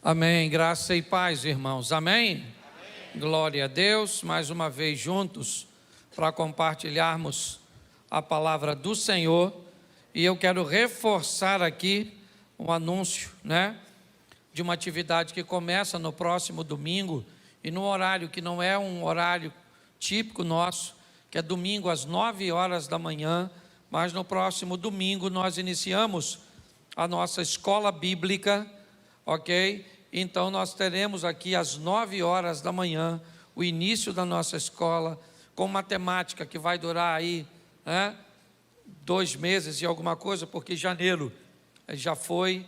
Amém, graça e paz, irmãos, amém? Glória a Deus, mais uma vez juntos para compartilharmos a palavra do Senhor. E eu quero reforçar aqui um anúncio, de uma atividade que começa no próximo domingo e no horário que não é um horário típico nosso, que é domingo às 9 horas da manhã, mas no próximo domingo nós iniciamos a nossa escola bíblica, ok? Então nós teremos aqui às 9 horas da manhã o início da nossa escola, com matemática que vai durar aí 2 meses e alguma coisa, porque janeiro já foi,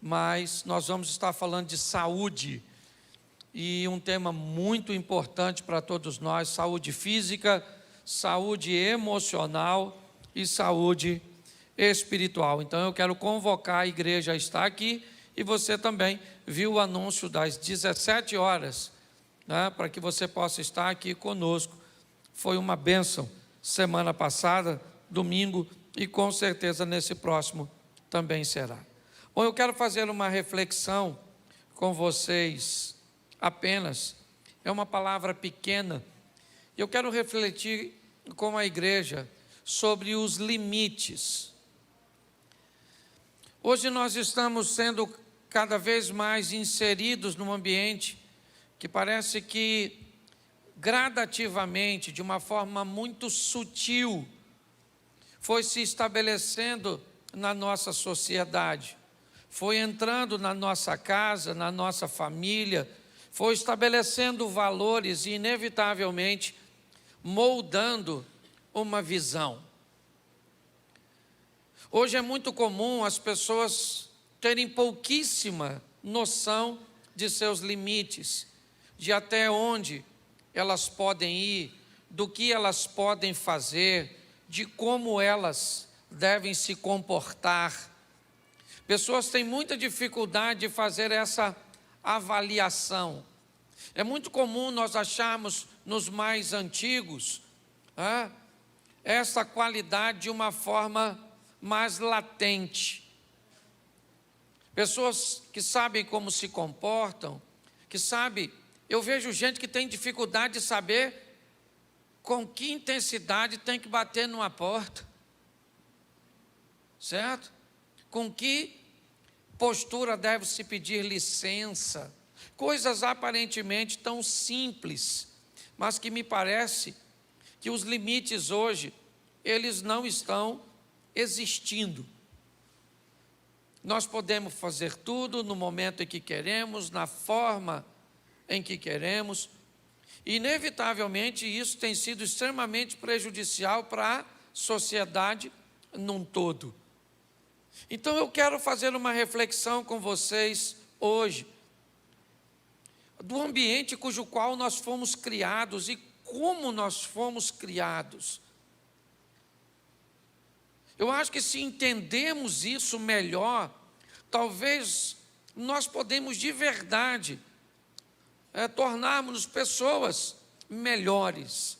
mas nós vamos estar falando de saúde, e um tema muito importante para todos nós: saúde física, saúde emocional e saúde espiritual. Então eu quero convocar a igreja a estar aqui, e você também viu o anúncio das 17 horas, para que você possa estar aqui conosco. Foi uma bênção semana passada, domingo, e com certeza nesse próximo também será. Bom, eu quero fazer uma reflexão com vocês apenas, é uma palavra pequena. Eu quero refletir com a igreja sobre os limites. Hoje nós estamos sendo cada vez mais inseridos num ambiente que parece que gradativamente, de uma forma muito sutil, foi se estabelecendo na nossa sociedade, foi entrando na nossa casa, na nossa família, foi estabelecendo valores e inevitavelmente moldando uma visão. Hoje é muito comum as pessoas terem pouquíssima noção de seus limites, de até onde elas podem ir, do que elas podem fazer, de como elas devem se comportar. Pessoas têm muita dificuldade de fazer essa avaliação. É muito comum nós acharmos nos mais antigos essa qualidade de uma forma mais latente. Pessoas que sabem como se comportam, que sabem. Eu vejo gente que tem dificuldade de saber com que intensidade tem que bater numa porta, certo? Com que postura deve se pedir licença. Coisas aparentemente tão simples, mas que me parece que os limites hoje, eles não estão existindo. Nós podemos fazer tudo no momento em que queremos, na forma em que queremos. Inevitavelmente isso tem sido extremamente prejudicial para a sociedade num todo. Então eu quero fazer uma reflexão com vocês hoje, do ambiente cujo qual nós fomos criados e como nós fomos criados. Eu acho que se entendemos isso melhor, talvez nós podemos de verdade tornarmos-nos pessoas melhores,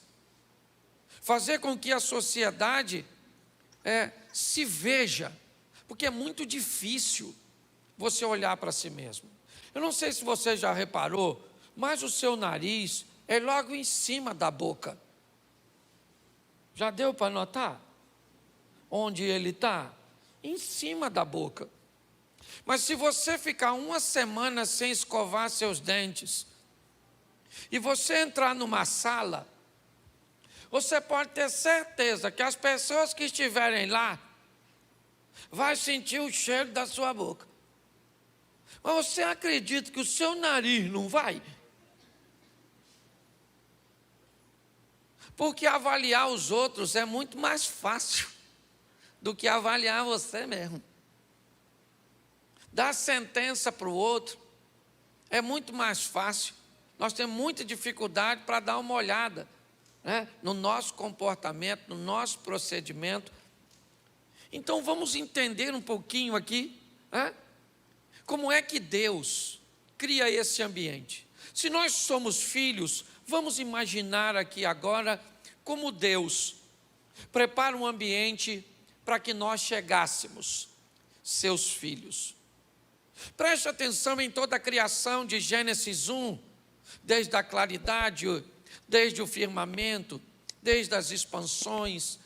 fazer com que a sociedade se veja, porque é muito difícil você olhar para si mesmo. Eu não sei se você já reparou, mas o seu nariz é logo em cima da boca. Já deu para notar? Onde ele está? Em cima da boca. Mas se você ficar uma semana sem escovar seus dentes, e você entrar numa sala, você pode ter certeza que as pessoas que estiverem lá vão sentir o cheiro da sua boca. Mas você acredita que o seu nariz não vai? Porque avaliar os outros é muito mais fácil do que avaliar você mesmo. Dar sentença para o outro é muito mais fácil. Nós temos muita dificuldade para dar uma olhada no nosso comportamento, no nosso procedimento. Então vamos entender um pouquinho aqui como é que Deus cria esse ambiente. Se nós somos filhos, vamos imaginar aqui agora como Deus prepara um ambiente para que nós chegássemos, seus filhos. Preste atenção em toda a criação de Gênesis 1, desde a claridade, desde o firmamento, desde as expansões,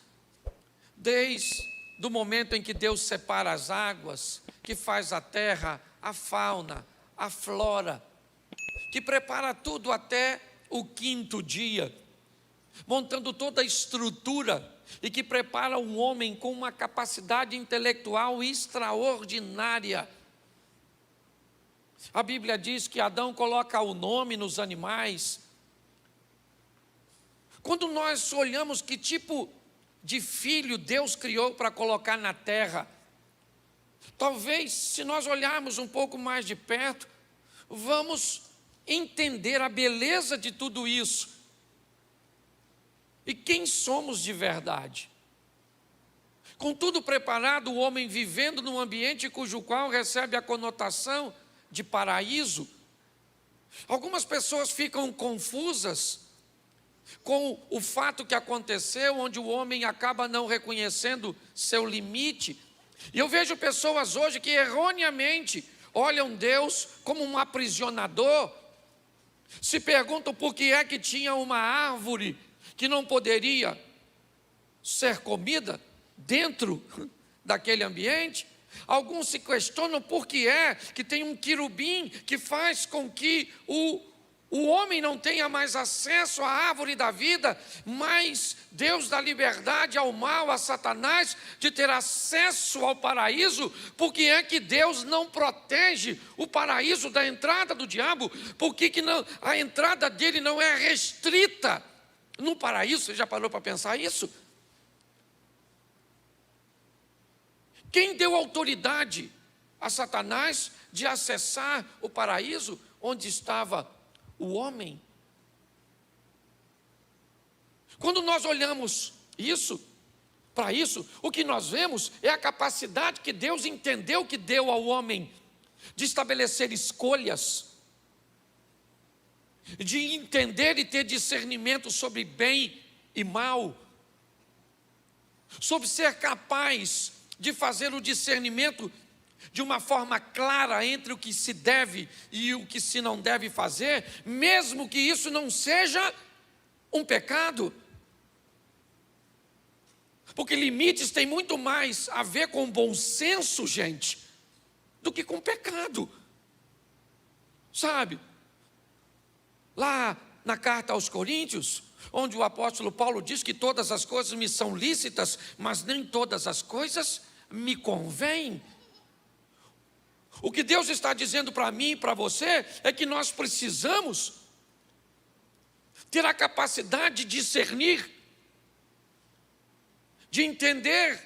desde o momento em que Deus separa as águas, que faz a terra, a fauna, a flora, que prepara tudo até o quinto dia, montando toda a estrutura e que prepara um homem com uma capacidade intelectual extraordinária. A Bíblia diz que Adão coloca o nome nos animais. Quando nós olhamos que tipo de filho Deus criou para colocar na terra, talvez, se nós olharmos um pouco mais de perto, vamos entender a beleza de tudo isso. E quem somos de verdade? Com tudo preparado, o homem vivendo num ambiente cujo qual recebe a conotação de paraíso. Algumas pessoas ficam confusas com o fato que aconteceu, onde o homem acaba não reconhecendo seu limite. E eu vejo pessoas hoje que erroneamente olham Deus como um aprisionador, se perguntam por que é que tinha uma árvore que não poderia ser comida dentro daquele ambiente. Alguns se questionam por que é que tem um querubim que faz com que o homem não tenha mais acesso à árvore da vida, mas Deus dá liberdade ao mal, a Satanás, de ter acesso ao paraíso. Por que é que Deus não protege o paraíso da entrada do diabo? Por que não, a entrada dele não é restrita no paraíso? Você já parou para pensar isso? Quem deu autoridade a Satanás de acessar o paraíso onde estava o homem? Quando nós olhamos para isso, o que nós vemos é a capacidade que Deus entendeu que deu ao homem de estabelecer escolhas, de entender e ter discernimento sobre bem e mal, sobre ser capaz de fazer o discernimento de uma forma clara entre o que se deve e o que se não deve fazer, mesmo que isso não seja um pecado. Porque limites têm muito mais a ver com bom senso, gente, do que com pecado. Sabe? Lá na carta aos Coríntios, onde o apóstolo Paulo diz que todas as coisas me são lícitas, mas nem todas as coisas me convêm. O que Deus está dizendo para mim e para você é que nós precisamos ter a capacidade de discernir, de entender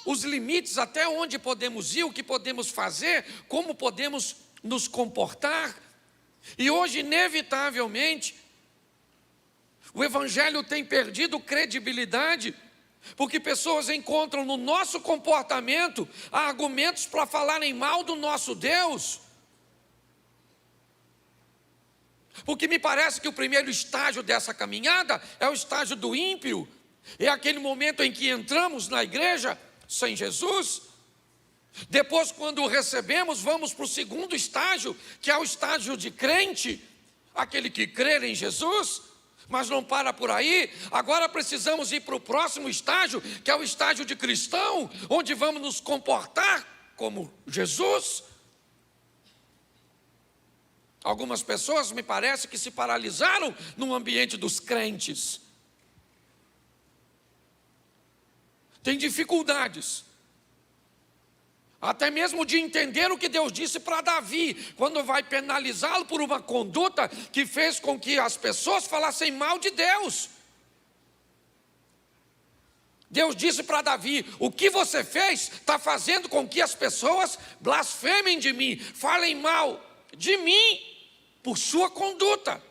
os limites, até onde podemos ir, o que podemos fazer, como podemos nos comportar. E hoje, inevitavelmente, o Evangelho tem perdido credibilidade, porque pessoas encontram no nosso comportamento argumentos para falarem mal do nosso Deus. Porque me parece que o primeiro estágio dessa caminhada é o estágio do ímpio, é aquele momento em que entramos na igreja sem Jesus. Depois, quando o recebemos, vamos para o segundo estágio, que é o estágio de crente, aquele que crê em Jesus. Mas não para por aí. Agora precisamos ir para o próximo estágio, que é o estágio de cristão, onde vamos nos comportar como Jesus. Algumas pessoas, me parece, que se paralisaram no ambiente dos crentes. Tem dificuldades, até mesmo de entender o que Deus disse para Davi, quando vai penalizá-lo por uma conduta que fez com que as pessoas falassem mal de Deus. Deus disse para Davi: o que você fez está fazendo com que as pessoas blasfemem de mim, falem mal de mim por sua conduta.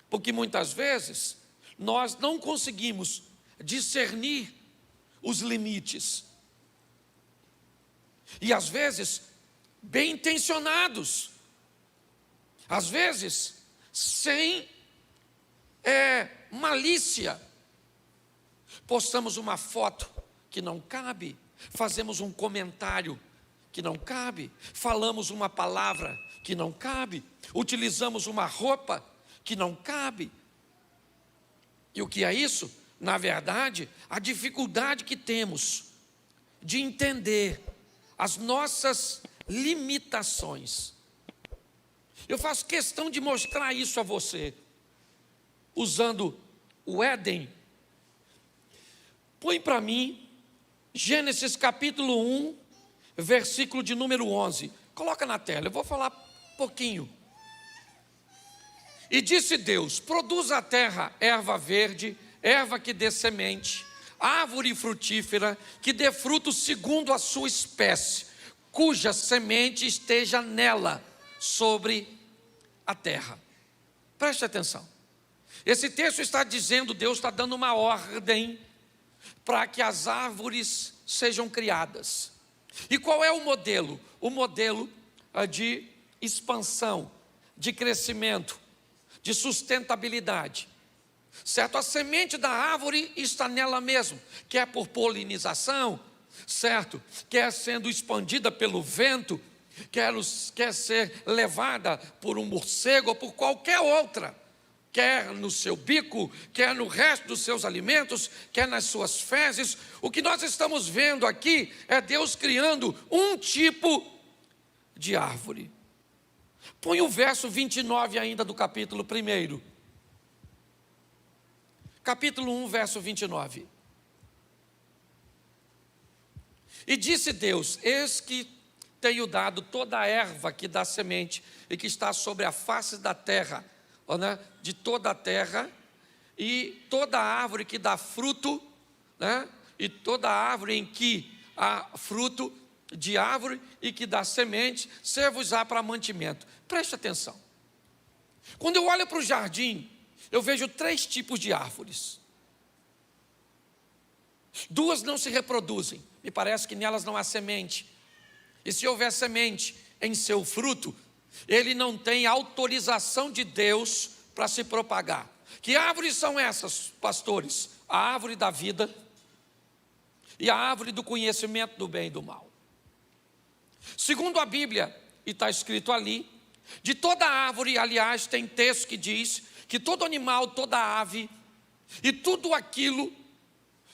Porque muitas vezes nós não conseguimos discernir os limites. E às vezes, bem intencionados, às vezes, sem malícia, postamos uma foto que não cabe, fazemos um comentário que não cabe, falamos uma palavra que não cabe, utilizamos uma roupa que não cabe. E o que é isso? Na verdade, a dificuldade que temos de entender as nossas limitações. Eu faço questão de mostrar isso a você, usando o Éden. Põe para mim, Gênesis capítulo 1, versículo de número 11. Coloca na tela, eu vou falar pouquinho. E disse Deus: produza a terra erva verde, erva que dê semente, árvore frutífera, que dê fruto segundo a sua espécie, cuja semente esteja nela, sobre a terra. Preste atenção. Esse texto está dizendo, Deus está dando uma ordem para que as árvores sejam criadas. E qual é o modelo? O modelo de expansão, de crescimento, de sustentabilidade. Certo? A semente da árvore está nela mesmo, quer por polinização, certo? Quer sendo expandida pelo vento, quer ser levada por um morcego ou por qualquer outra, quer no seu bico, quer no resto dos seus alimentos, quer nas suas fezes. O que nós estamos vendo aqui é Deus criando um tipo de árvore. Põe o verso 29 ainda do capítulo 1. Capítulo 1, verso 29. E disse Deus: eis que tenho dado toda a erva que dá semente e que está sobre a face da terra, né, de toda a terra, e toda árvore que dá fruto, né, e toda árvore em que há fruto de árvore e que dá semente, ser-vos-á para mantimento. Preste atenção. Quando eu olho para o jardim, eu vejo 3 tipos de árvores. 2 não se reproduzem, me parece que nelas não há semente. E se houver semente em seu fruto, ele não tem autorização de Deus para se propagar. Que árvores são essas, pastores? A árvore da vida e a árvore do conhecimento do bem e do mal. Segundo a Bíblia, e está escrito ali, de toda árvore, aliás, tem texto que diz que todo animal, toda ave e tudo aquilo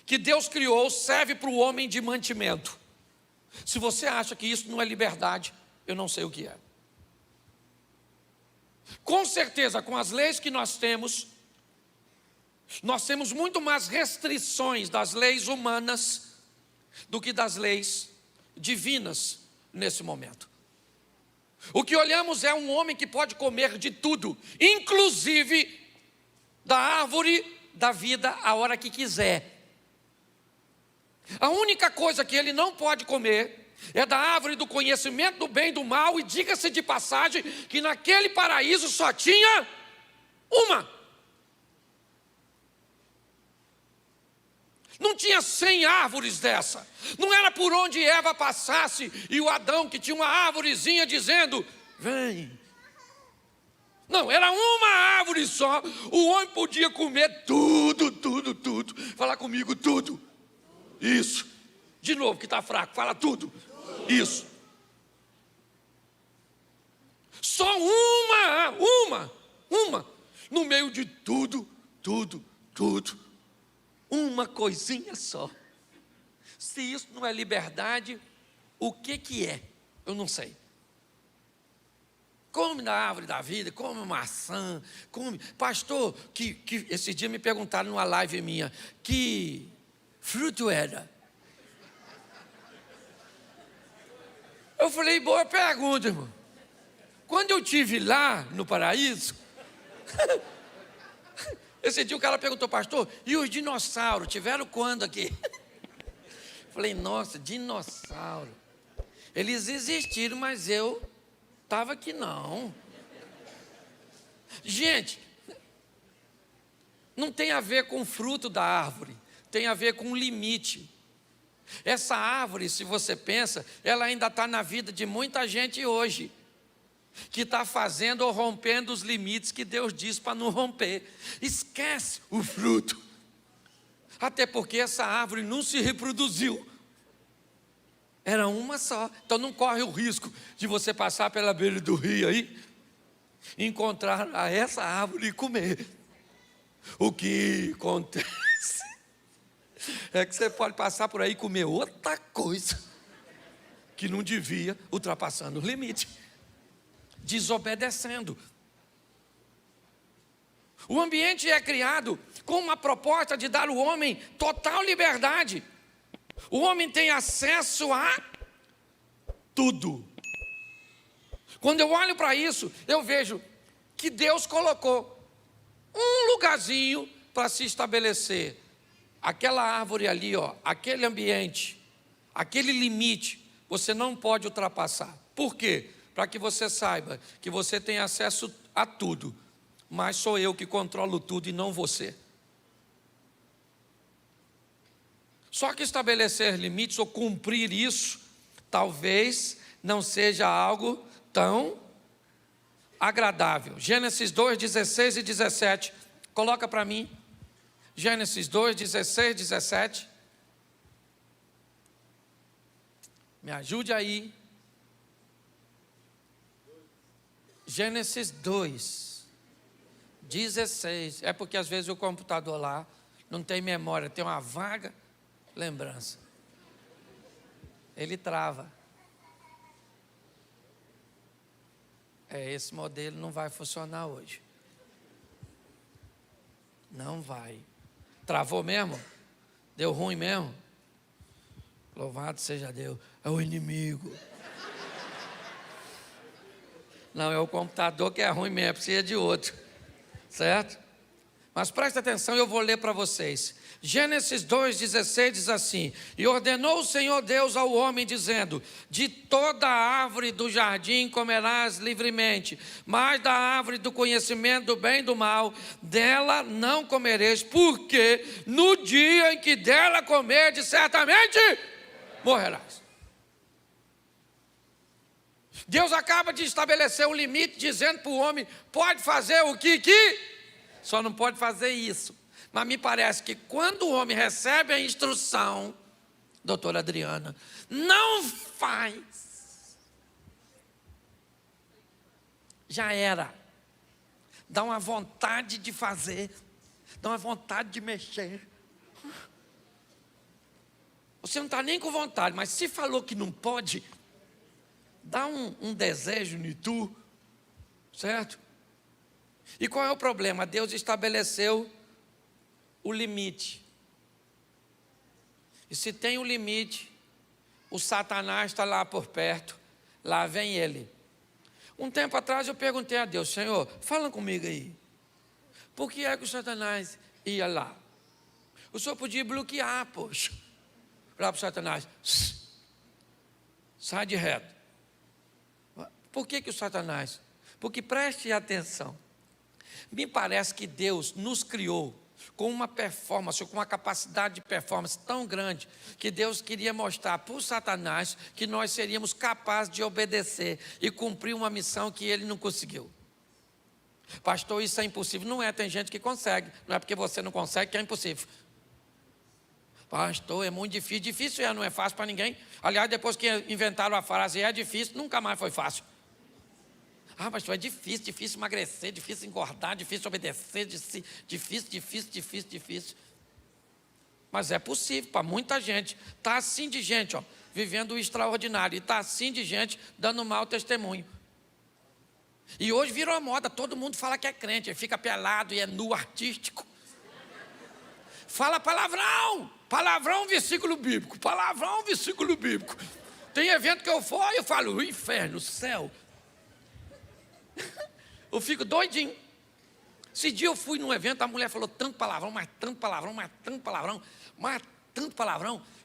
que Deus criou serve para o homem de mantimento. Se você acha que isso não é liberdade, eu não sei o que é. Com certeza, com as leis que nós temos muito mais restrições das leis humanas do que das leis divinas nesse momento. O que olhamos é um homem que pode comer de tudo, inclusive da árvore da vida a hora que quiser. A única coisa que ele não pode comer é da árvore do conhecimento do bem e do mal, e diga-se de passagem que naquele paraíso só tinha uma. Não tinha 100 árvores dessa. Não era por onde Eva passasse e o Adão que tinha uma árvorezinha dizendo: vem. Não, era uma árvore só. O homem podia comer tudo, tudo, tudo. Fala comigo, tudo. Isso. De novo, que está fraco, fala tudo. Isso. Só uma. No meio de tudo. Uma coisinha só. Se isso não é liberdade, o que é? Eu não sei. Come da árvore da vida, come maçã, come. Pastor, que esse dia me perguntaram numa live minha, que fruto era? Eu falei, boa pergunta, irmão. Quando eu estive lá no paraíso, esse dia o cara perguntou, pastor, e os dinossauros, tiveram quando aqui? Falei, nossa, dinossauro. Eles existiram, mas eu estava aqui não. Gente, não tem a ver com o fruto da árvore, tem a ver com o limite. Essa árvore, se você pensa, ela ainda está na vida de muita gente hoje, que está fazendo ou rompendo os limites que Deus diz para não romper. Esquece o fruto. Até porque essa árvore não se reproduziu. Era uma só. Então não corre o risco de você passar pela beira do rio aí, encontrar essa árvore e comer. O que acontece é que você pode passar por aí e comer outra coisa que não devia, ultrapassando o limite, desobedecendo. O ambiente é criado com uma proposta de dar ao homem total liberdade. O homem tem acesso a tudo. Quando eu olho para isso, eu vejo que Deus colocou um lugarzinho para se estabelecer. Aquela árvore ali, ó, aquele ambiente, aquele limite, você não pode ultrapassar. Por quê? Para que você saiba que você tem acesso a tudo, mas sou eu que controlo tudo e não você. Só que estabelecer limites ou cumprir isso, talvez não seja algo tão agradável. Gênesis 2, 16 e 17. Coloca para mim. Gênesis 2, 16 e 17. Me ajude aí. Gênesis 2, 16. É porque às vezes o computador lá não tem memória, tem uma vaga lembrança. Ele trava. Esse modelo não vai funcionar hoje. Não vai. Travou mesmo? Deu ruim mesmo? Louvado seja Deus. É o inimigo. Não, é o computador que é ruim mesmo, precisa de outro. Certo? Mas presta atenção, eu vou ler para vocês. Gênesis 2,16 diz assim: e ordenou o Senhor Deus ao homem, dizendo: de toda a árvore do jardim comerás livremente, mas da árvore do conhecimento do bem e do mal, dela não comereis, porque no dia em que dela comerdes, certamente morrerás. Deus acaba de estabelecer um limite, dizendo para o homem: pode fazer o que só não pode fazer isso. Mas me parece que quando o homem recebe a instrução, doutora Adriana, não faz, já era. Dá uma vontade de fazer, dá uma vontade de mexer. Você não está nem com vontade, mas se falou que não pode, dá um desejo em tu, certo? E qual é o problema? Deus estabeleceu o limite. E se tem um limite, o Satanás está lá por perto, lá vem ele. Um tempo atrás eu perguntei a Deus: Senhor, fala comigo aí, por que é que o Satanás ia lá? O Senhor podia bloquear, poxa, lá para o Satanás: sai de reto. Por que o Satanás? Porque preste atenção, me parece que Deus nos criou com uma performance, com uma capacidade de performance tão grande, que Deus queria mostrar para o Satanás que nós seríamos capazes de obedecer e cumprir uma missão que ele não conseguiu. Pastor, isso é impossível. Não é, tem gente que consegue, não é porque você não consegue que é impossível. Pastor, é muito difícil. Difícil não é fácil para ninguém. Aliás, depois que inventaram a frase é difícil, nunca mais foi fácil. Ah, pastor, é difícil emagrecer, difícil engordar, difícil obedecer, difícil. Mas é possível para muita gente. Está assim de gente, ó, vivendo o extraordinário. E está assim de gente dando mau testemunho. E hoje virou moda, todo mundo fala que é crente, fica pelado e é nu artístico. Fala palavrão, versículo bíblico, versículo bíblico. Tem evento que eu vou e eu falo: o inferno, o céu. Eu fico doidinho. Esse dia eu fui num evento, a mulher falou tanto palavrão,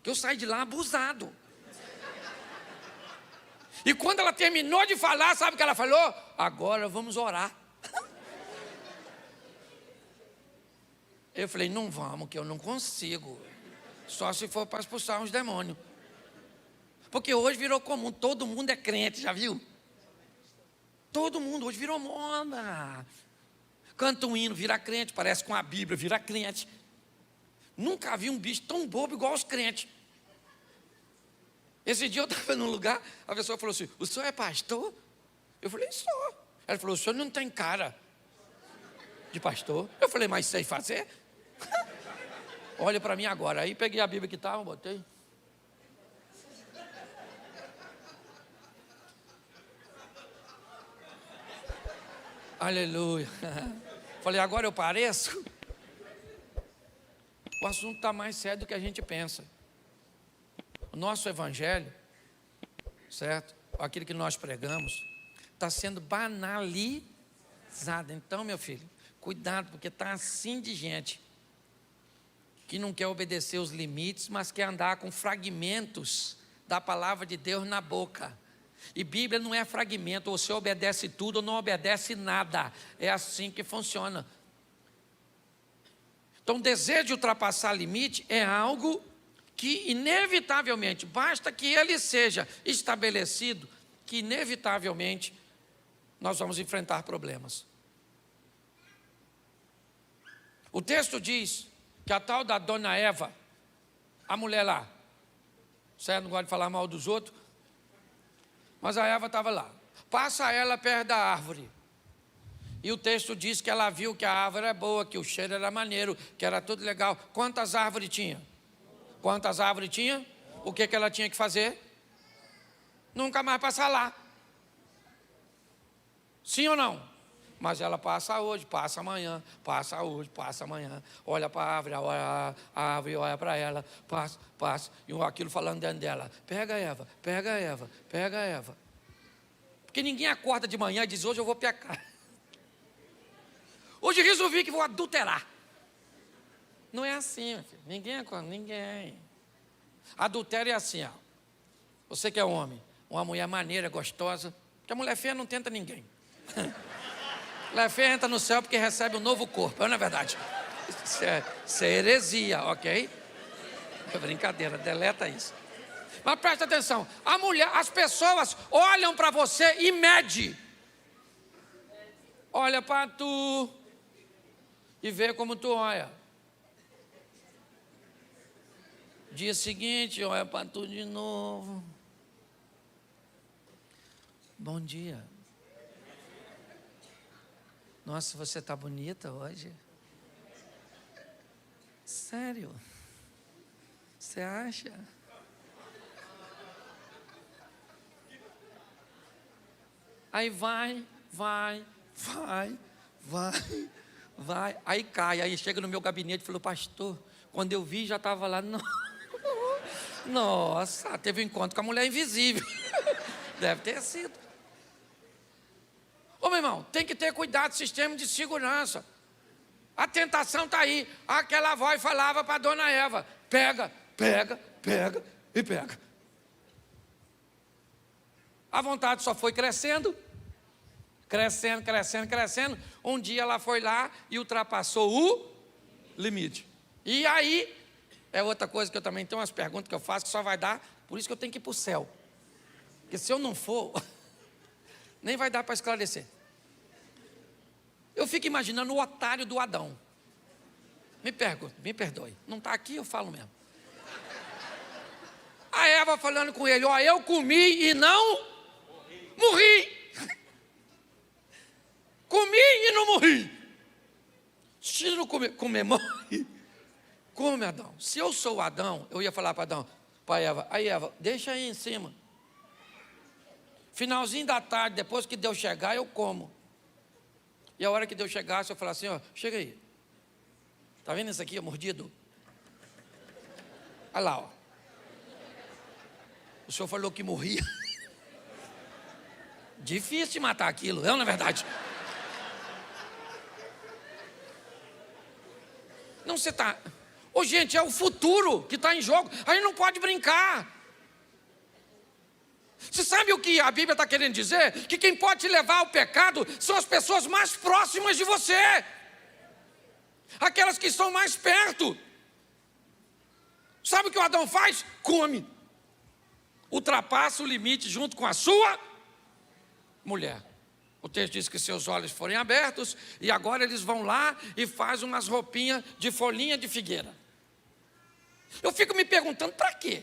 que eu saí de lá abusado. E quando ela terminou de falar, sabe o que ela falou? Agora vamos orar. Eu falei: não vamos, que eu não consigo. Só se for para expulsar uns demônios. Porque hoje virou comum, todo mundo é crente, já viu? Todo mundo, hoje virou moda. Canta um hino, vira crente, parece com a Bíblia, vira crente. Nunca vi um bicho tão bobo igual os crentes. Esse dia eu estava num lugar, a pessoa falou assim: o senhor é pastor? Eu falei: sou. Ela falou: o senhor não tem cara de pastor. Eu falei: mas sei fazer? Olha para mim agora. Aí peguei a Bíblia que estava, botei. Aleluia. Falei: agora eu pareço? O assunto está mais sério do que a gente pensa. O nosso evangelho, certo? Aquilo que nós pregamos, está sendo banalizado. Então, meu filho, cuidado, porque está assim de gente que não quer obedecer os limites, mas quer andar com fragmentos da palavra de Deus na boca. E Bíblia não é fragmento, ou você obedece tudo ou não obedece nada. É assim que funciona. Então, o desejo de ultrapassar limite é algo que inevitavelmente, basta que ele seja estabelecido, que inevitavelmente nós vamos enfrentar problemas. O texto diz que a tal da dona Eva, a mulher lá, certo? Não gosta de falar mal dos outros, mas a Eva estava lá. Passa ela perto da árvore. E o texto diz que ela viu que a árvore era boa, que o cheiro era maneiro, que era tudo legal. Quantas árvores tinha? Quantas árvores tinha? O que ela tinha que fazer? Nunca mais passar lá. Sim ou não? Mas ela passa hoje, passa amanhã, passa hoje, passa amanhã. Olha para a árvore, olha a árvore, olha para ela, passa, passa. E aquilo falando dentro dela: pega Eva, pega Eva, pega Eva. Porque ninguém acorda de manhã e diz: hoje eu vou pecar. Hoje resolvi que vou adulterar. Não é assim, meu filho. Ninguém acorda, ninguém. Adultério é assim, ó. Você que é homem, uma mulher maneira, gostosa, porque a mulher feia não tenta ninguém. Mulher feia entra no céu porque recebe um novo corpo, não é verdade? Isso é heresia, ok? É brincadeira, deleta isso. Mas presta atenção, a mulher, as pessoas olham para você e medem. Olha para tu e vê como tu olha. Dia seguinte, olha para tu de novo. Bom dia. Nossa, você está bonita hoje. Sério? Você acha? Aí vai. Aí cai, aí chega no meu gabinete e falou: pastor, quando eu vi já estava lá. Nossa, teve um encontro com a mulher invisível. Deve ter sido. Ô, meu irmão, tem que ter cuidado, sistema de segurança. A tentação está aí. Aquela voz falava para a dona Eva: pega e pega. A vontade só foi crescendo. Um dia ela foi lá e ultrapassou o limite. E aí, é outra coisa que eu também tenho umas perguntas que eu faço que só vai dar, por isso que eu tenho que ir para o céu. Porque se eu não for, nem vai dar para esclarecer. Eu fico imaginando o otário do Adão. Me perdoe. Não está aqui, eu falo mesmo. A Eva falando com ele: ó, eu comi e não morri. Comi e não morri. Se não comer morre. Come, Adão. Se eu sou o Adão, eu ia falar para Adão, para Eva: aí Eva, deixa aí em cima. Finalzinho da tarde, depois que Deus chegar, eu como. E a hora que Deus chegasse, eu falar assim: ó, chega aí. Está vendo isso aqui, mordido? Olha lá, ó. O senhor falou que morria. Difícil de matar aquilo, não é verdade? Não, você está... Ô, gente, é o futuro que está em jogo. A gente não pode brincar. Você sabe o que a Bíblia está querendo dizer? Que quem pode te levar ao pecado são as pessoas mais próximas de você. Aquelas que estão mais perto. Sabe o que o Adão faz? Come. Ultrapassa o limite junto com a sua mulher. O texto diz que seus olhos forem abertos e agora eles vão lá e fazem umas roupinhas de folhinha de figueira. Eu fico me perguntando: para quê?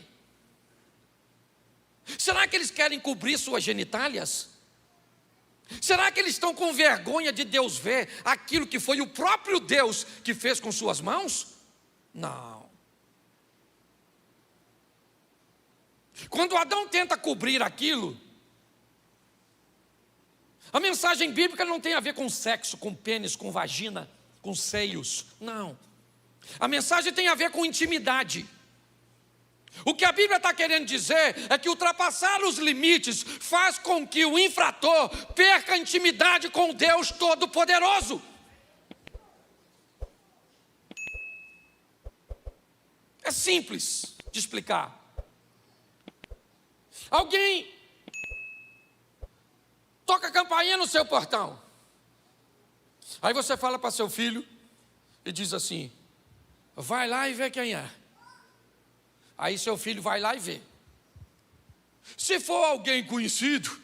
Será que eles querem cobrir suas genitálias? Será que eles estão com vergonha de Deus ver aquilo que foi o próprio Deus que fez com suas mãos? Não. Quando Adão tenta cobrir aquilo, a mensagem bíblica não tem a ver com sexo, com pênis, com vagina, com seios. Não. A mensagem tem a ver com intimidade. O que a Bíblia está querendo dizer é que ultrapassar os limites faz com que o infrator perca a intimidade com o Deus Todo-Poderoso. É simples de explicar. Alguém toca a campainha no seu portão. Aí você fala para seu filho e diz assim: vai lá e vê quem é. Aí seu filho vai lá e vê. Se for alguém conhecido,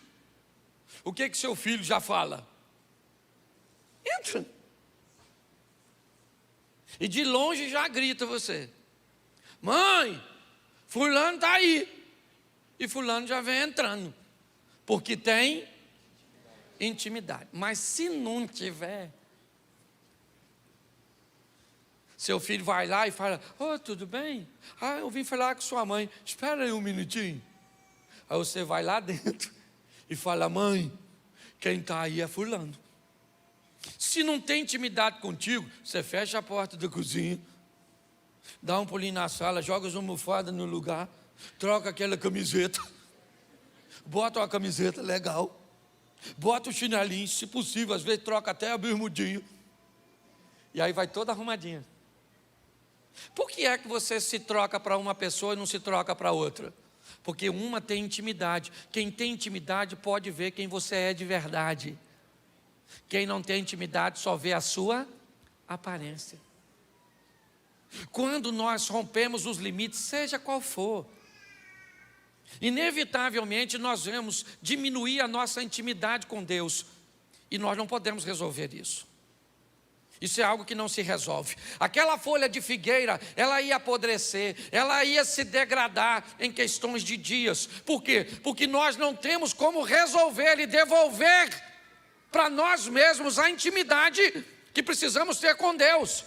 o que seu filho já fala? Entra. E de longe já grita você: mãe, fulano está aí. E fulano já vem entrando, porque tem intimidade. Mas se não tiver, seu filho vai lá e fala: oh, tudo bem? Ah, eu vim falar com sua mãe. Espera aí um minutinho. Aí você vai lá dentro e fala: mãe, quem está aí é fulano. Se não tem intimidade contigo, você fecha a porta da cozinha, dá um pulinho na sala, joga as almofadas no lugar, troca aquela camiseta, bota uma camiseta legal, bota o chinelinho, se possível, às vezes troca até a bermudinha, e aí vai toda arrumadinha. Por que é que você se troca para uma pessoa e não se troca para outra? Porque uma tem intimidade. Quem tem intimidade pode ver quem você é de verdade. Quem não tem intimidade só vê a sua aparência. Quando nós rompemos os limites, seja qual for, inevitavelmente nós vamos diminuir a nossa intimidade com Deus. E nós não podemos resolver isso. Isso é algo que não se resolve. Aquela folha de figueira, ela ia apodrecer, ela ia se degradar em questões de dias. Por quê? Porque nós não temos como resolver e devolver para nós mesmos a intimidade que precisamos ter com Deus.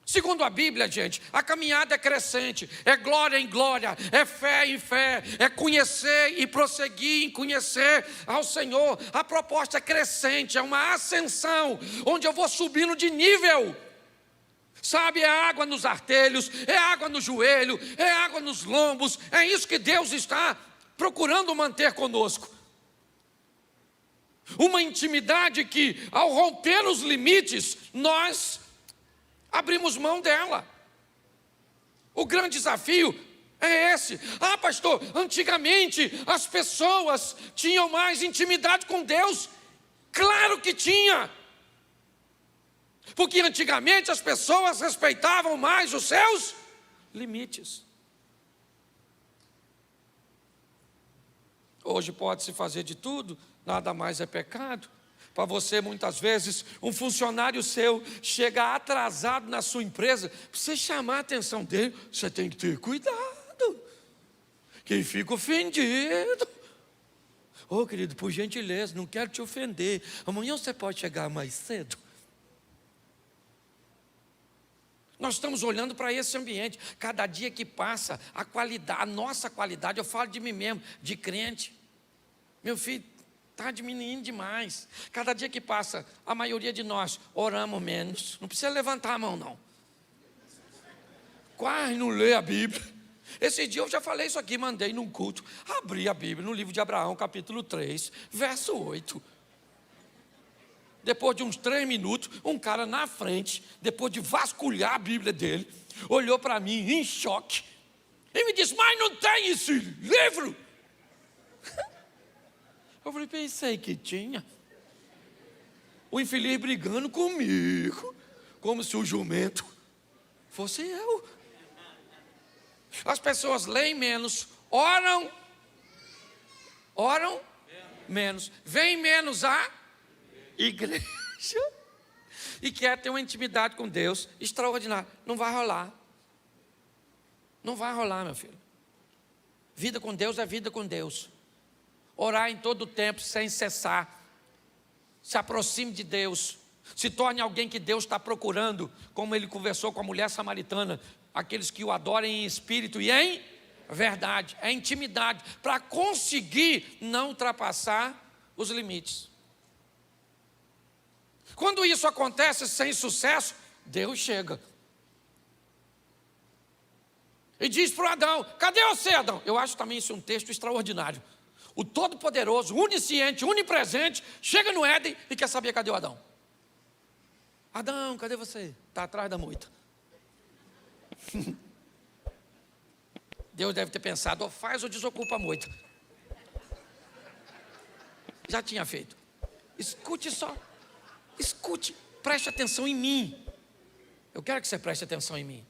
Segundo a Bíblia, gente, a caminhada é crescente, é glória em glória, é fé em fé, é conhecer e prosseguir em conhecer ao Senhor. A proposta é crescente, é uma ascensão, onde eu vou subindo de nível. Sabe, é água nos artelhos, é água no joelho, é água nos lombos, é isso que Deus está procurando manter conosco. Uma intimidade que, ao romper os limites, nós abrimos mão dela. O grande desafio é esse. Ah, pastor, antigamente as pessoas tinham mais intimidade com Deus. Claro que tinha. Porque antigamente as pessoas respeitavam mais os seus limites. Hoje pode-se fazer de tudo, nada mais é pecado. Para você, muitas vezes, um funcionário seu chega atrasado na sua empresa, para você chamar a atenção dele, você tem que ter cuidado. Quem fica ofendido. Ô, querido, por gentileza, não quero te ofender. Amanhã você pode chegar mais cedo. Nós estamos olhando para esse ambiente. Cada dia que passa, a qualidade, a nossa qualidade, eu falo de mim mesmo, de crente. Meu filho, está diminuindo demais. Cada dia que passa, a maioria de nós oramos menos. Não precisa levantar a mão, não. Quase não lê a Bíblia. Esse dia eu já falei isso aqui, mandei num culto. Abri a Bíblia no livro de Abraão, capítulo 3, verso 8. Depois de uns 3 minutos, um cara na frente, depois de vasculhar a Bíblia dele, olhou para mim em choque e me disse: mas não tem esse livro? Eu falei: pensei que tinha. O infeliz brigando comigo, como se o jumento fosse eu. As pessoas leem menos, oram menos, vêm menos à igreja e quer ter uma intimidade com Deus extraordinária. Não vai rolar. Não vai rolar, meu filho. Vida com Deus é vida com Deus. Orar em todo o tempo, sem cessar. Se aproxime de Deus. Se torne alguém que Deus está procurando, como ele conversou com a mulher samaritana. Aqueles que o adorem em espírito e em verdade, é intimidade, para conseguir não ultrapassar os limites. Quando isso acontece sem sucesso, Deus chega e diz para o Adão: cadê você, Adão? Eu acho também isso um texto extraordinário. O Todo-Poderoso, onisciente, onipresente, chega no Éden e quer saber cadê o Adão. Adão, cadê você? Está atrás da moita. Deus deve ter pensado: ou faz ou desocupa a moita. Já tinha feito. Escute só. Escute, preste atenção em mim. Eu quero que você preste atenção em mim.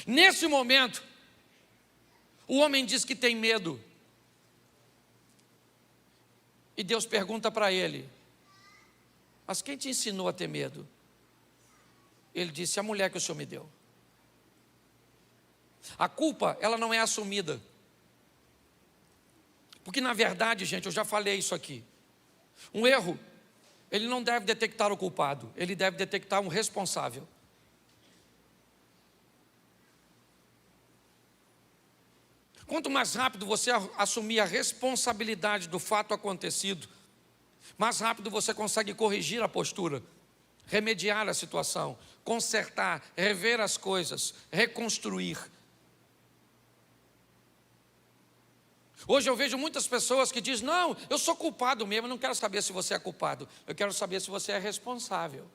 Nesse momento, o homem diz que tem medo. E Deus pergunta para ele: mas quem te ensinou a ter medo? Ele disse: a mulher que o Senhor me deu. A culpa, ela não é assumida. Porque na verdade, gente, eu já falei isso aqui. Um erro, ele não deve detectar o culpado, ele deve detectar um responsável. Quanto mais rápido você assumir a responsabilidade do fato acontecido, mais rápido você consegue corrigir a postura, remediar a situação, consertar, rever as coisas, reconstruir. Hoje eu vejo muitas pessoas que dizem: não, eu sou culpado mesmo, eu não quero saber se você é culpado, eu quero saber se você é responsável.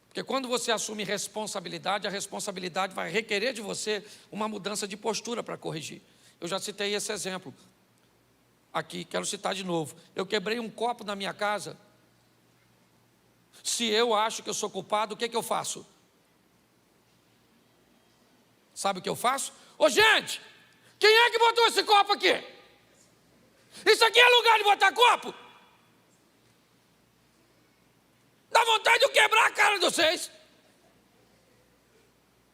Porque quando você assume responsabilidade, a responsabilidade vai requerer de você uma mudança de postura para corrigir. Eu já citei esse exemplo aqui, quero citar de novo. Eu quebrei um copo na minha casa. Se eu acho que eu sou culpado, o que eu faço? Sabe o que eu faço? Ô gente, quem é que botou esse copo aqui? Isso aqui é lugar de botar copo? Dá vontade de eu quebrar a cara de vocês.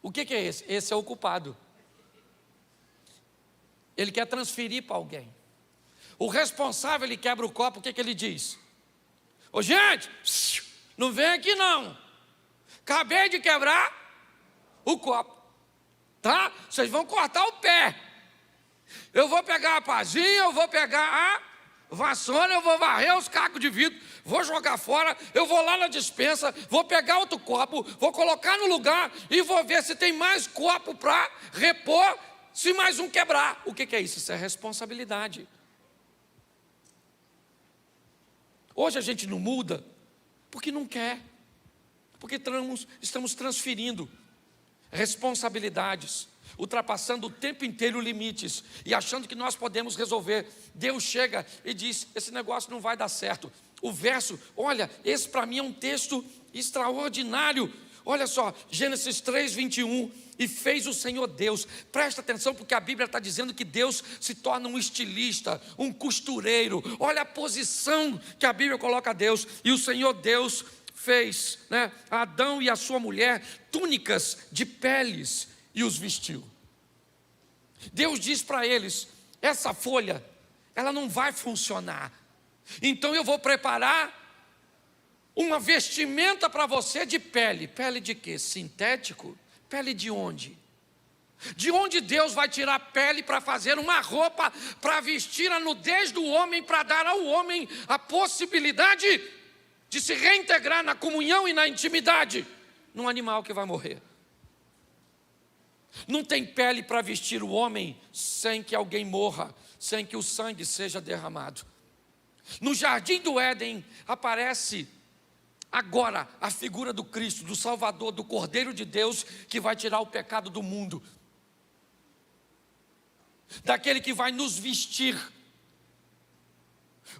O que é esse? Esse é o culpado. Ele quer transferir para alguém. O responsável, ele quebra o copo, o que ele diz? Ô gente, não vem aqui não. Acabei de quebrar o copo. Tá? Vocês vão cortar o pé. Eu vou pegar a pazinha, eu vou pegar a vassoura, eu vou varrer os cacos de vidro, vou jogar fora, eu vou lá na despensa, vou pegar outro copo, vou colocar no lugar e vou ver se tem mais copo para repor, se mais um quebrar. O que é isso? Isso é responsabilidade. Hoje a gente não muda porque não quer, porque estamos transferindo responsabilidades, ultrapassando o tempo inteiro limites e achando que nós podemos resolver. Deus chega e diz: esse negócio não vai dar certo. O verso, olha, esse para mim é um texto extraordinário. Olha só, Gênesis 3, 21. E fez o Senhor Deus. Presta atenção, porque a Bíblia está dizendo que Deus se torna um estilista, um costureiro. Olha a posição que a Bíblia coloca a Deus. E o Senhor Deus fez, a Adão e a sua mulher túnicas de peles e os vestiu. Deus diz para eles: essa folha, ela não vai funcionar, então eu vou preparar uma vestimenta para você de pele. Pele de quê? Sintético? Pele de onde? De onde Deus vai tirar pele para fazer uma roupa, para vestir a nudez do homem, para dar ao homem a possibilidade de se reintegrar na comunhão e na intimidade num animal que vai morrer? Não tem pele para vestir o homem sem que alguém morra, sem que o sangue seja derramado. No jardim do Éden aparece agora a figura do Cristo, do Salvador, do Cordeiro de Deus, que vai tirar o pecado do mundo, daquele que vai nos vestir,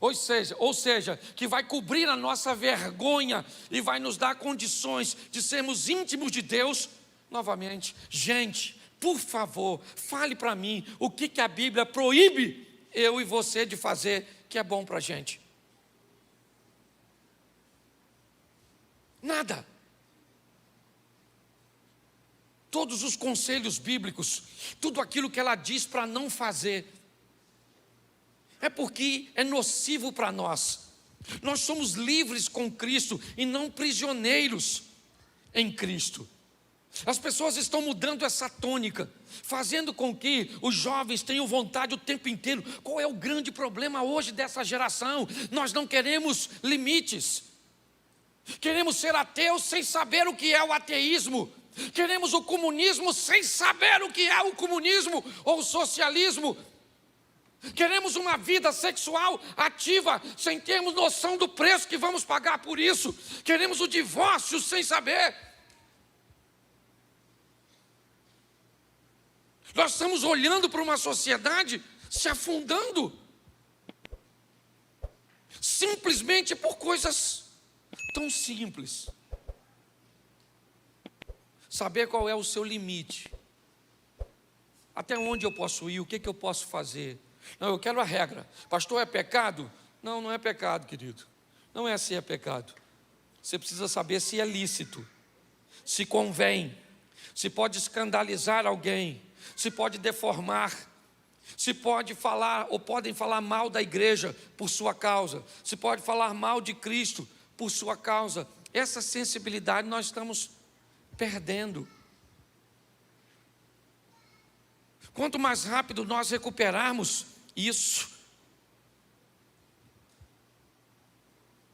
ou seja, que vai cobrir a nossa vergonha e vai nos dar condições de sermos íntimos de Deus novamente. Gente, por favor, fale para mim o que a Bíblia proíbe eu e você de fazer que é bom para a gente. Nada. todos os conselhos bíblicos, tudo aquilo que ela diz para não fazer, é porque é nocivo para nós. Nós somos livres com Cristo e não prisioneiros em Cristo. As pessoas estão mudando essa tônica, fazendo com que os jovens tenham vontade o tempo inteiro. Qual é o grande problema hoje dessa geração? Nós não queremos limites. Queremos ser ateus sem saber o que é o ateísmo. Queremos o comunismo sem saber o que é o comunismo ou o socialismo. Queremos uma vida sexual ativa sem termos noção do preço que vamos pagar por isso. Queremos o divórcio sem saber. Nós estamos olhando para uma sociedade se afundando, simplesmente por coisas tão simples. Saber qual é o seu limite. Até onde eu posso ir, o que eu posso fazer. Não, eu quero a regra. Pastor, é pecado? Não, não é pecado, querido. Não é se é pecado. Você precisa saber se é lícito, se convém, se pode escandalizar alguém, se pode deformar, se pode falar ou podem falar mal da igreja por sua causa, se pode falar mal de Cristo por sua causa. Essa sensibilidade nós estamos perdendo. Quanto mais rápido nós recuperarmos isso,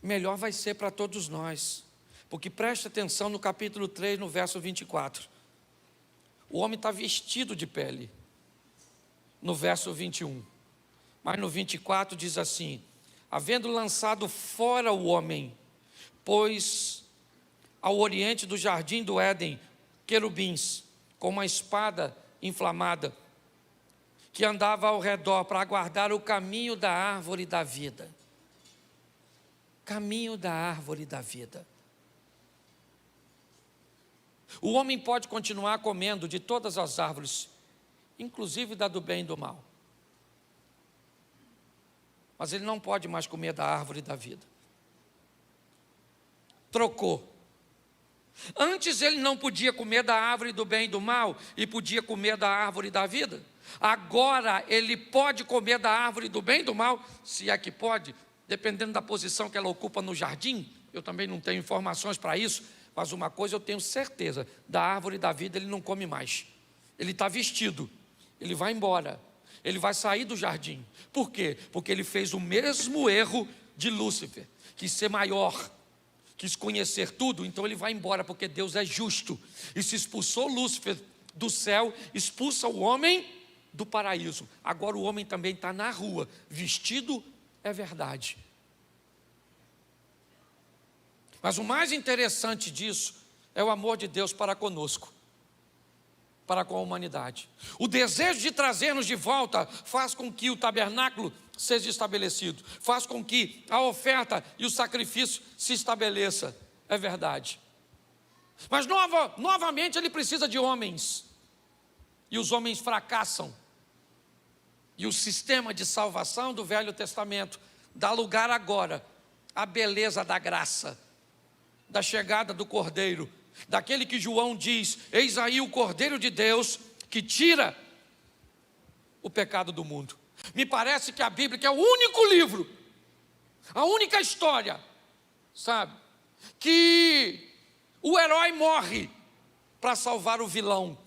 melhor vai ser para todos nós. Porque preste atenção no capítulo 3, no verso 24. O homem está vestido de pele, no verso 21. Mas no 24 diz assim: havendo lançado fora o homem, pôs ao oriente do jardim do Éden querubins, com uma espada inflamada, que andava ao redor para aguardar o caminho da árvore da vida. Caminho da árvore da vida. O homem pode continuar comendo de todas as árvores, inclusive da do bem e do mal. Mas ele não pode mais comer da árvore da vida. Trocou. Antes ele não podia comer da árvore do bem e do mal e podia comer da árvore da vida. Agora ele pode comer da árvore do bem e do mal, se é que pode, dependendo da posição que ela ocupa no jardim. Eu também não tenho informações para isso, mas uma coisa eu tenho certeza: da árvore da vida ele não come mais. Ele está vestido, ele vai embora, ele vai sair do jardim. Por quê? Porque ele fez o mesmo erro de Lúcifer, quis ser maior, quis conhecer tudo. Então ele vai embora, porque Deus é justo, e se expulsou Lúcifer do céu, expulsa o homem do paraíso. Agora o homem também está na rua, vestido é verdade. Mas o mais interessante disso é o amor de Deus para conosco, para com a humanidade. O desejo de trazer-nos de volta faz com que o tabernáculo seja estabelecido, faz com que a oferta e o sacrifício se estabeleça. É verdade. Mas novamente ele precisa de homens, e os homens fracassam. E o sistema de salvação do Velho Testamento dá lugar agora à beleza da graça, da chegada do Cordeiro, daquele que João diz: eis aí o Cordeiro de Deus que tira o pecado do mundo. Me parece que a Bíblia, que é o único livro, a única história, sabe, que o herói morre para salvar o vilão.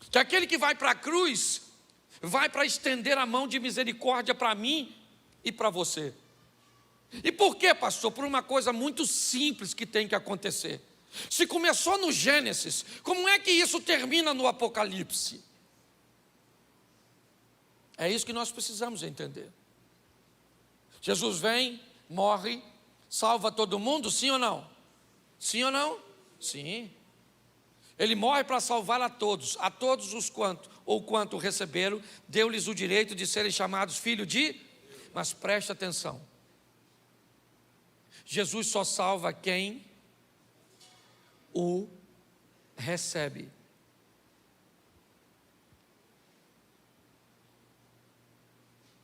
Que aquele que vai para a cruz, vai para estender a mão de misericórdia para mim e para você. E por quê, pastor? Por uma coisa muito simples que tem que acontecer. Se começou no Gênesis, como é que isso termina no Apocalipse? É isso que nós precisamos entender. Jesus vem, morre, salva todo mundo, sim ou não? Sim ou não? Sim. Ele morre para salvar a todos os quanto receberam, deu-lhes o direito de serem chamados filhos de... Mas preste atenção, Jesus só salva quem o recebe.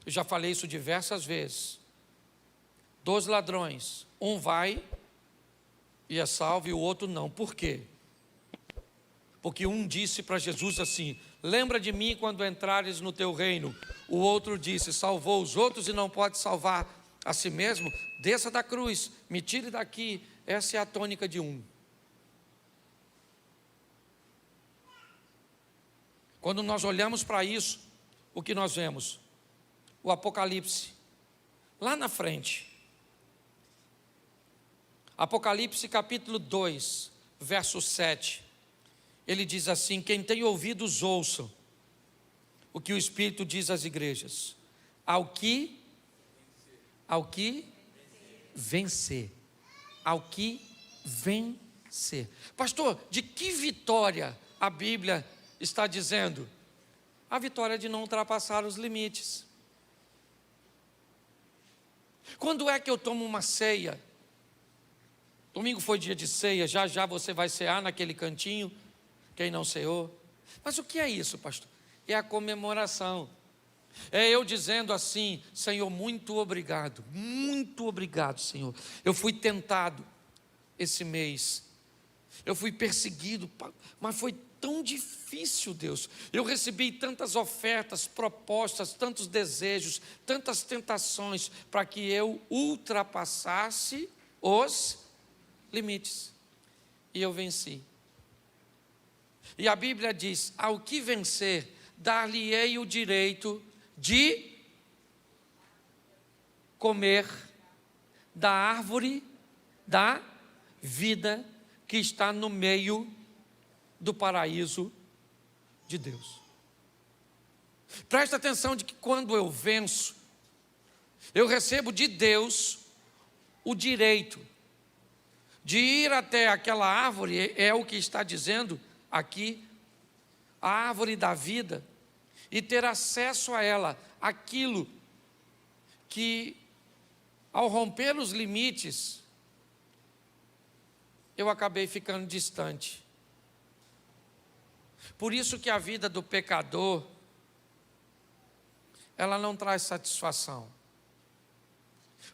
Eu já falei isso diversas vezes. 2 ladrões, um vai e é salvo e o outro não. Por quê? Porque um disse para Jesus assim: lembra de mim quando entrares no teu reino. O outro disse: salvou os outros e não pode salvar a si mesmo? Desça da cruz, me tire daqui. Essa é a tônica de um. Quando nós olhamos para isso, o que nós vemos? O Apocalipse, lá na frente. Apocalipse capítulo 2, verso 7. Ele diz assim: quem tem ouvidos ouçam o que o Espírito diz às igrejas. Ao que vencer. Ao que vencer. Pastor, de que vitória a Bíblia está dizendo? A vitória de não ultrapassar os limites. Quando é que eu tomo uma ceia? Domingo foi dia de ceia, já já você vai cear naquele cantinho, quem não ceou. Mas o que é isso, pastor? É a comemoração. É eu dizendo assim: Senhor, muito obrigado, Senhor. Eu fui tentado esse mês, eu fui perseguido, mas foi tão difícil, Deus. Eu recebi tantas ofertas, propostas, tantos desejos, tantas tentações, para que eu ultrapassasse os limites. E eu venci. E a Bíblia diz: ao que vencer, dar-lhe-ei o direito de comer da árvore da vida que está no meio do paraíso de Deus. Presta atenção de que quando eu venço, eu recebo de Deus o direito de ir até aquela árvore, é o que está dizendo aqui, a árvore da vida, e ter acesso a ela, aquilo que, ao romper os limites, eu acabei ficando distante. Por isso que a vida do pecador, ela não traz satisfação.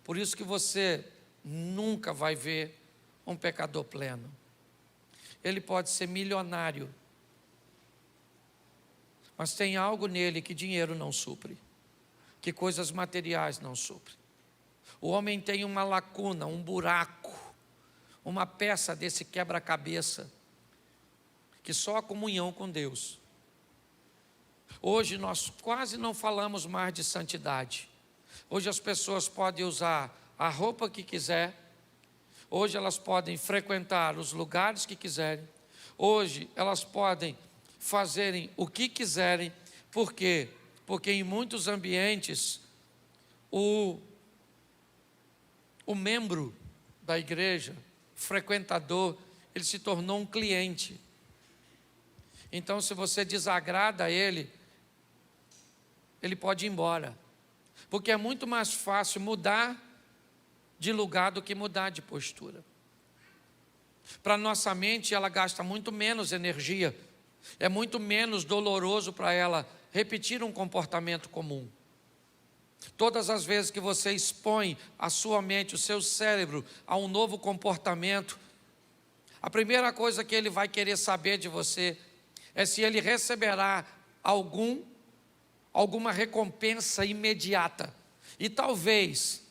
Por isso que você nunca vai ver um pecador pleno. Ele pode ser milionário, mas tem algo nele que dinheiro não supre, que coisas materiais não suprem. O homem tem uma lacuna, um buraco, uma peça desse quebra-cabeça, que só a comunhão com Deus. Hoje nós quase não falamos mais de santidade. Hoje as pessoas podem usar a roupa que quiser. Hoje elas podem frequentar os lugares que quiserem. Hoje elas podem fazerem o que quiserem. Por quê? Porque em muitos ambientes o membro da igreja, frequentador, ele se tornou um cliente. Então, se você desagrada a ele, ele pode ir embora. Porque é muito mais fácil mudar de lugar do que mudar de postura. Para nossa mente, ela gasta muito menos energia. É muito menos doloroso para ela repetir um comportamento comum. Todas as vezes que você expõe a sua mente, o seu cérebro a um novo comportamento, a primeira coisa que ele vai querer saber de você é se ele receberá alguma recompensa imediata. E talvez,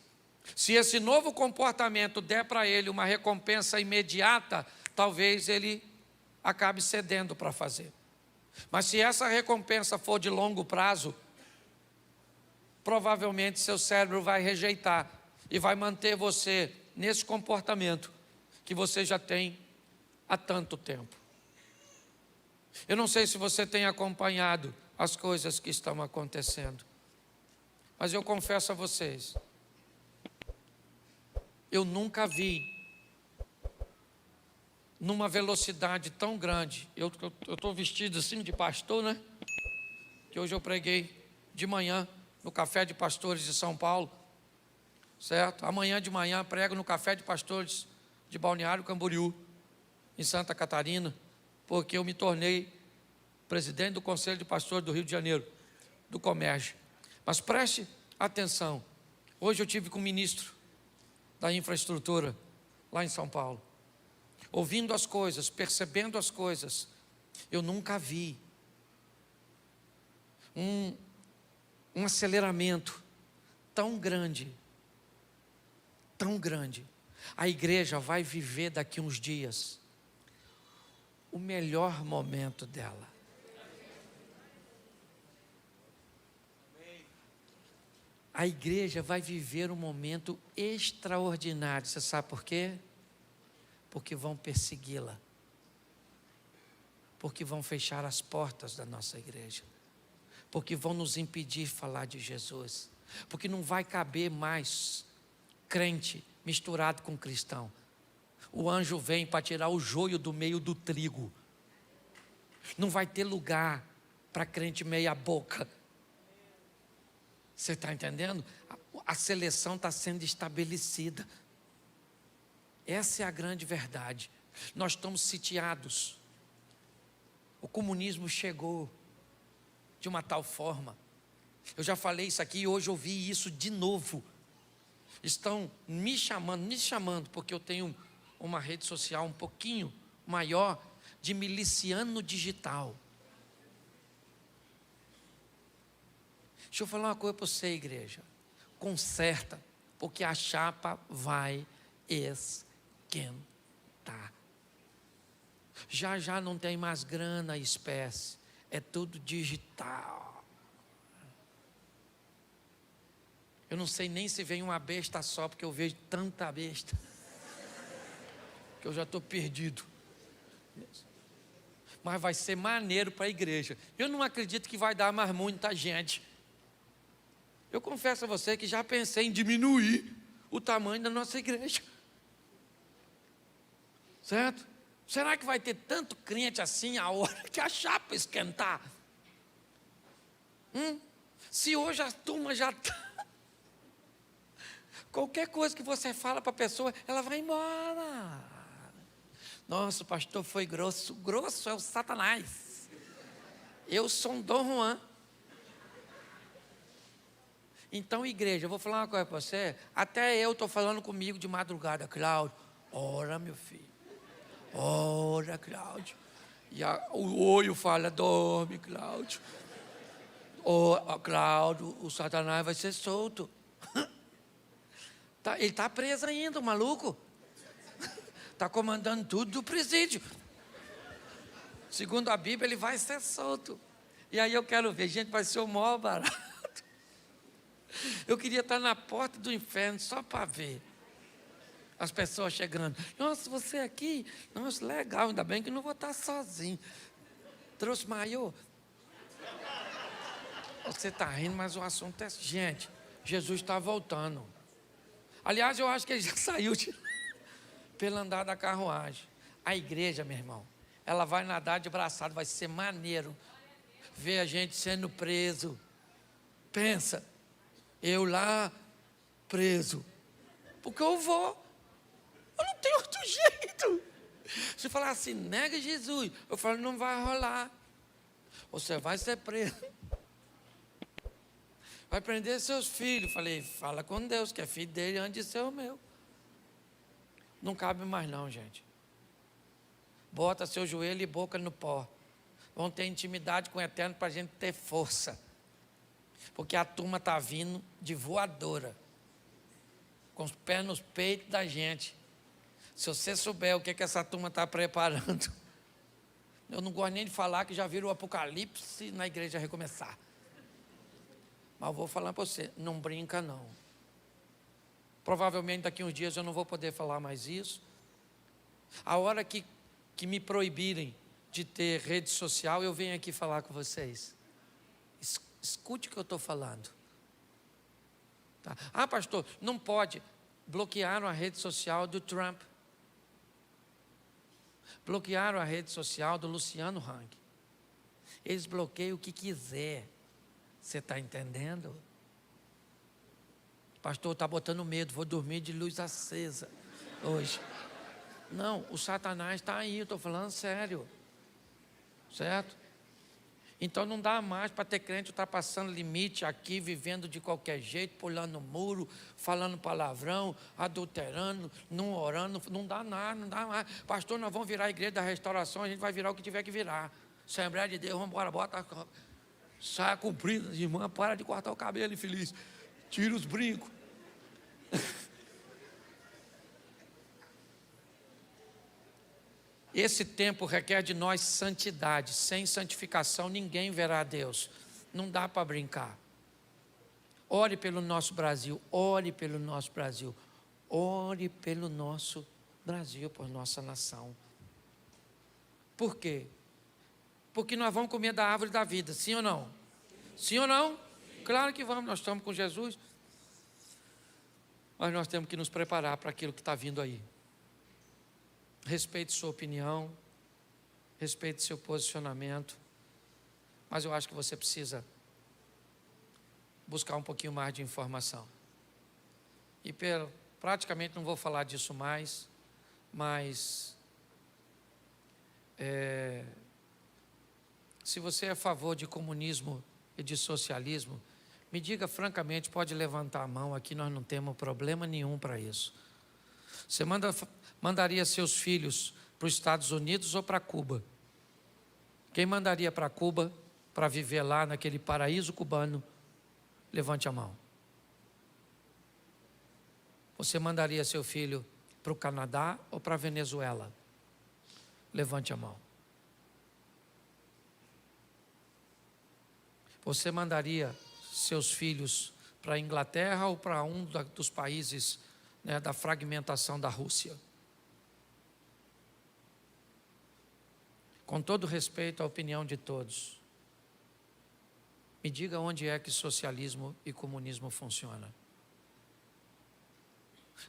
se esse novo comportamento der para ele uma recompensa imediata, talvez ele acabe cedendo para fazer. Mas se essa recompensa for de longo prazo, provavelmente seu cérebro vai rejeitar e vai manter você nesse comportamento que você já tem há tanto tempo. Eu não sei se você tem acompanhado as coisas que estão acontecendo, mas eu confesso a vocês, eu nunca vi numa velocidade tão grande. Eu estou vestido assim de pastor, né? Que hoje eu preguei de manhã no Café de Pastores de São Paulo, certo? Amanhã de manhã prego no Café de Pastores de Balneário Camboriú, em Santa Catarina, porque eu me tornei presidente do Conselho de Pastores do Rio de Janeiro, do Comércio. Mas preste atenção, hoje eu tive com o ministro da Infraestrutura, lá em São Paulo. ouvindo as coisas, percebendo as coisas. Eu nunca vi um aceleramento tão grande. A igreja vai viver daqui uns dias o melhor momento dela. A igreja vai viver um momento extraordinário. Você sabe por quê? Porque vão persegui-la. Porque vão fechar as portas da nossa igreja. Porque vão nos impedir de falar de Jesus. Porque não vai caber mais crente misturado com cristão. O anjo vem para tirar o joio do meio do trigo. Não vai ter lugar para crente meia boca. Você está entendendo? A seleção está sendo estabelecida. Essa é a grande verdade. Nós estamos sitiados. O comunismo chegou de uma tal forma. Eu já falei isso aqui e hoje ouvi isso de novo. Estão me chamando, porque eu tenho uma rede social um pouquinho maior, de miliciano digital. Deixa eu falar uma coisa para você, igreja. Conserta, porque a chapa vai esquentar. Já não tem mais grana espécie, é tudo digital. Eu não sei nem se vem uma besta só, porque eu vejo tanta besta, que eu já estou perdido. Mas vai ser maneiro para a igreja. Eu não acredito que vai dar mais muita gente. Eu confesso a você que já pensei em diminuir o tamanho da nossa igreja. Certo? Será que vai ter tanto crente assim a hora que a chapa esquentar? Se hoje a turma já está... Qualquer coisa que você fala para a pessoa, ela vai embora. Nossa, o pastor foi grosso. Grosso é o Satanás. Eu sou um Dom Juan. Então, igreja, eu vou falar uma coisa para você. Até eu estou falando comigo de madrugada. Cláudio, ora, meu filho. Ora, Cláudio. E o olho fala, dorme, Cláudio. Cláudio, o Satanás vai ser solto. Ele está preso ainda, o maluco. Está comandando tudo do presídio. Segundo a Bíblia, ele vai ser solto. E aí eu quero ver, gente, vai ser o maior barato. Eu queria estar na porta do inferno só para ver as pessoas chegando. Nossa, você aqui? Nossa, legal, ainda bem que não vou estar sozinho. Trouxe maiô? Você está rindo, mas o assunto é... Gente, Jesus está voltando. Aliás, eu acho que ele já saiu pelo andar da carruagem. A igreja, meu irmão, ela vai nadar de braçada, vai ser maneiro ver a gente sendo preso. Pensa, eu lá preso, porque eu vou, eu não tenho outro jeito. Se falar assim, nega Jesus, eu falo, não vai rolar, você vai ser preso, vai prender seus filhos. Falei, fala com Deus, que é filho dele antes de ser o meu. Não cabe mais não, gente. Bota seu joelho e boca no pó. Vão ter intimidade com o Eterno para a gente ter força. Porque a turma está vindo de voadora, com os pés nos peitos da gente. Se você souber o que essa turma está preparando, eu não gosto nem de falar que já viram o apocalipse na igreja recomeçar. Mas eu vou falar para você, não brinca não. Provavelmente daqui uns dias eu não vou poder falar mais isso. A hora que me proibirem de ter rede social, eu venho aqui falar com vocês. Escute o que eu estou falando. Tá? Ah, pastor, não pode. Bloquearam a rede social do Trump. Bloquearam a rede social do Luciano Hang. Eles bloqueiam o que quiser. Você está entendendo? Pastor, está botando medo, vou dormir de luz acesa hoje. Não, o Satanás está aí, eu estou falando sério. Certo? Então não dá mais para ter crente ultrapassando limite aqui, vivendo de qualquer jeito, pulando muro, falando palavrão, adulterando, não orando, não dá nada, não dá mais. Pastor, nós vamos virar a igreja da restauração, a gente vai virar o que tiver que virar. Assembleia de Deus, vamos embora, bota a saia comprida, irmã, para de cortar o cabelo, infeliz. Tira os brincos. Esse tempo requer de nós santidade. Sem santificação ninguém verá a Deus. Não dá para brincar. Ore pelo nosso Brasil, ore pelo nosso Brasil. Ore pelo nosso Brasil, por nossa nação. Por quê? Porque nós vamos comer da árvore da vida, sim ou não? Sim ou não? Claro que vamos, nós estamos com Jesus. Mas nós temos que nos preparar para aquilo que está vindo aí. Respeite sua opinião, respeite seu posicionamento, mas eu acho que você precisa buscar um pouquinho mais de informação. E praticamente não vou falar disso mais, mas se você é a favor de comunismo e de socialismo, me diga francamente, pode levantar a mão, aqui nós não temos problema nenhum para isso. Você mandaria seus filhos para os Estados Unidos ou para Cuba? Quem mandaria para Cuba para viver lá naquele paraíso cubano? Levante a mão. Você mandaria seu filho para o Canadá ou para a Venezuela? Levante a mão. Você mandaria seus filhos para a Inglaterra ou para um dos países, né, da fragmentação da Rússia? Com todo respeito à opinião de todos, me diga onde é que socialismo e comunismo funcionam.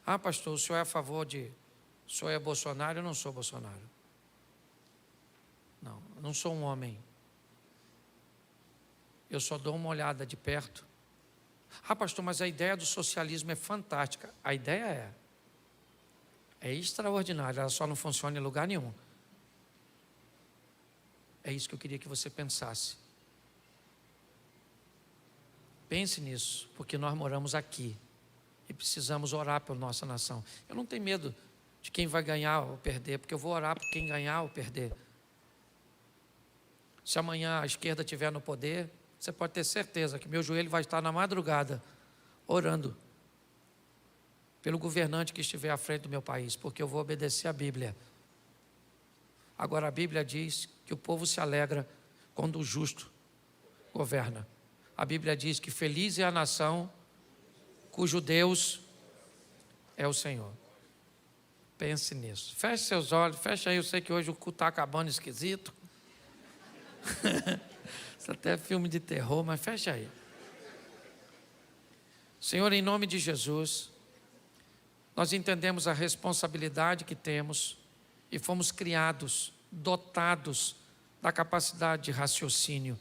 Ah, pastor, o senhor é a favor de... O senhor é Bolsonaro? Eu não sou Bolsonaro. Não, eu não sou um homem. Eu só dou uma olhada de perto. Ah, pastor, mas a ideia do socialismo é fantástica. A ideia é extraordinária, ela só não funciona em lugar nenhum. É isso que eu queria que você pensasse. Pense nisso, porque nós moramos aqui e precisamos orar pela nossa nação. Eu não tenho medo de quem vai ganhar ou perder, porque eu vou orar por quem ganhar ou perder. Se amanhã a esquerda estiver no poder, você pode ter certeza que meu joelho vai estar na madrugada orando pelo governante que estiver à frente do meu país, porque eu vou obedecer a Bíblia. Agora a Bíblia diz que o povo se alegra quando o justo governa. A Bíblia diz que feliz é a nação cujo Deus é o Senhor. Pense nisso. Feche seus olhos, feche aí, eu sei que hoje o culto está acabando esquisito. Isso até é filme de terror, mas feche aí. Senhor, em nome de Jesus, nós entendemos a responsabilidade que temos e fomos criados, dotados da capacidade de raciocínio.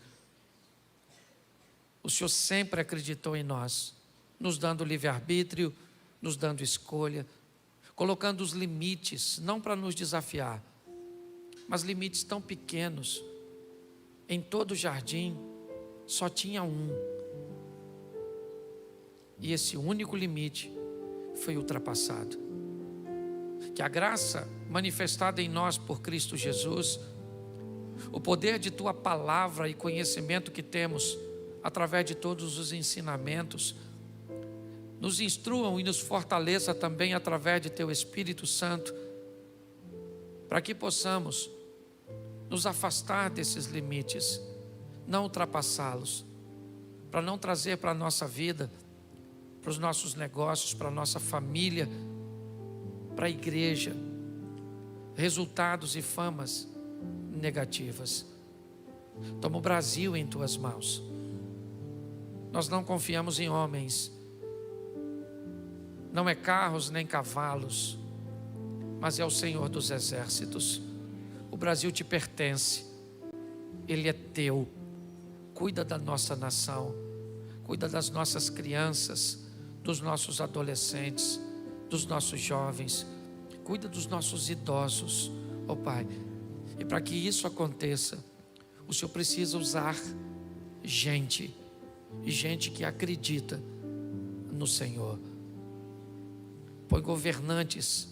O Senhor sempre acreditou em nós, nos dando livre-arbítrio, nos dando escolha, colocando os limites, não para nos desafiar, mas limites tão pequenos. Em todo o jardim só tinha um. E esse único limite foi ultrapassado. Que a graça manifestada em nós por Cristo Jesus, o poder de Tua palavra e conhecimento que temos através de todos os ensinamentos, nos instruam e nos fortaleça também através de Teu Espírito Santo, para que possamos nos afastar desses limites, não ultrapassá-los, para não trazer para a nossa vida, para os nossos negócios, para a nossa família, para a igreja, resultados e famas negativas. Toma o Brasil em Tuas mãos. Nós não confiamos em homens, não é carros nem cavalos, mas é o Senhor dos exércitos. O Brasil te pertence, Ele é teu. Cuida da nossa nação, cuida das nossas crianças, dos nossos adolescentes, dos nossos jovens, cuida dos nossos idosos, ó Pai. E para que isso aconteça, o Senhor precisa usar gente, e gente que acredita no Senhor. Põe governantes,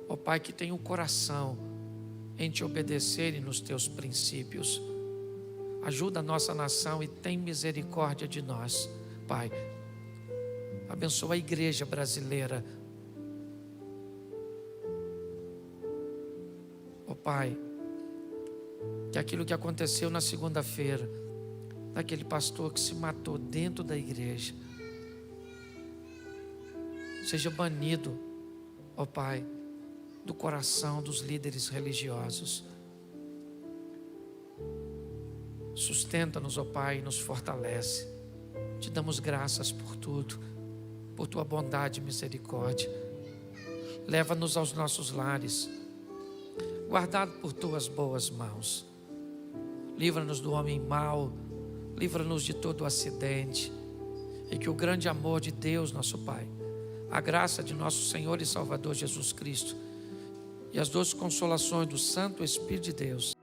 ó Pai, que tem o coração em te obedecerem nos teus princípios. Ajuda a nossa nação e tem misericórdia de nós, Pai. Abençoa a igreja brasileira. Ó Pai, que aquilo que aconteceu na segunda-feira, daquele pastor que se matou dentro da igreja, seja banido, ó Pai, do coração dos líderes religiosos. Sustenta-nos, ó Pai, e nos fortalece. Te damos graças por tudo, por tua bondade e misericórdia. Leva-nos aos nossos lares, guardado por tuas boas mãos. Livra-nos do homem mau, livra-nos de todo acidente, e que o grande amor de Deus, nosso Pai, a graça de nosso Senhor e Salvador Jesus Cristo e as doces consolações do Santo Espírito de Deus